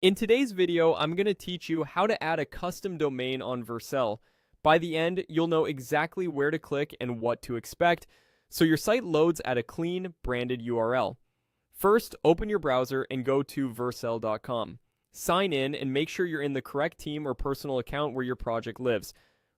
In today's video, I'm going to teach you how to add a custom domain on Vercel. By the end, you'll know exactly where to click and what to expect, so your site loads at a clean, branded URL. First, open your browser and go to vercel.com. Sign in and make sure you're in the correct team or personal account where your project lives.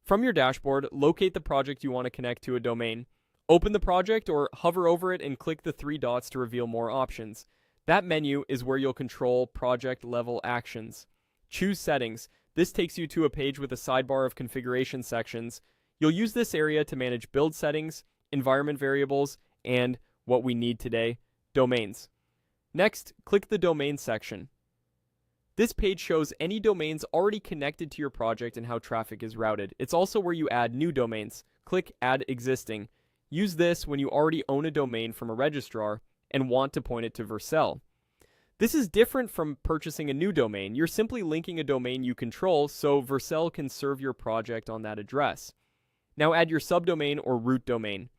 From your dashboard, locate the project you want to connect to a domain. Open the project or hover over it and click the three dots to reveal more options. That menu is where you'll control project level actions. Choose settings. This takes you to a page with a sidebar of configuration sections. You'll use this area to manage build settings, environment variables, and what we need today, domains. Next, click the domain section. This page shows any domains already connected to your project and how traffic is routed. It's also where you add new domains. Click Add Existing. Use this when you already own a domain from a registrar and want to point it to Vercel. This is different from purchasing a new domain. You're simply linking a domain you control so Vercel can serve your project on that address. Now add your subdomain or root domain.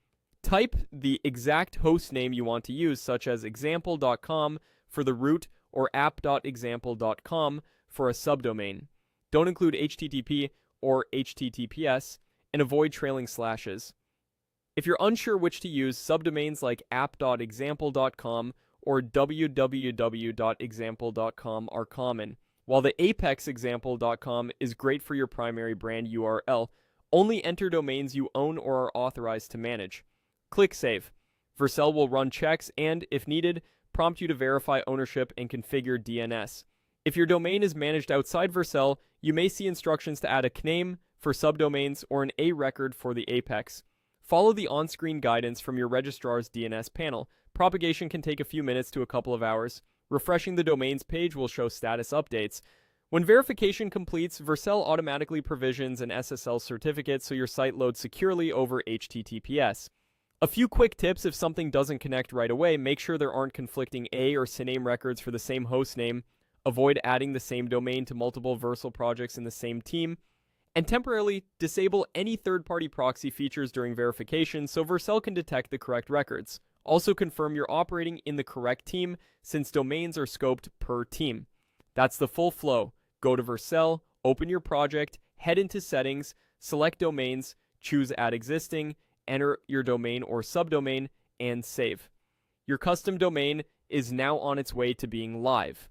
Type the exact host name you want to use, such as example.com for the root or app.example.com for a subdomain. Don't include HTTP or HTTPS and avoid trailing slashes. If you're unsure which to use, subdomains like app.example.com or www.example.com are common, while the apexexample.com is great for your primary brand URL. Only enter domains you own or are authorized to manage. Click Save. Vercel will run checks and, if needed, prompt you to verify ownership and configure DNS. If your domain is managed outside Vercel, you may see instructions to add a CNAME for subdomains or an A record for the apex. Follow the on-screen guidance from your registrar's DNS panel. Propagation can take a few minutes to a couple of hours. Refreshing the domains page will show status updates. When verification completes, Vercel automatically provisions an SSL certificate so your site loads securely over HTTPS. A few quick tips: if something doesn't connect right away, make sure there aren't conflicting A or CNAME records for the same host name. Avoid adding the same domain to multiple Vercel projects in the same team. And temporarily disable any third-party proxy features during verification so Vercel can detect the correct records. Also confirm you're operating in the correct team since domains are scoped per team. That's the full flow. Go to Vercel, open your project, head into settings, select domains, choose Add Existing, enter your domain or subdomain, and save. Your custom domain is now on its way to being live.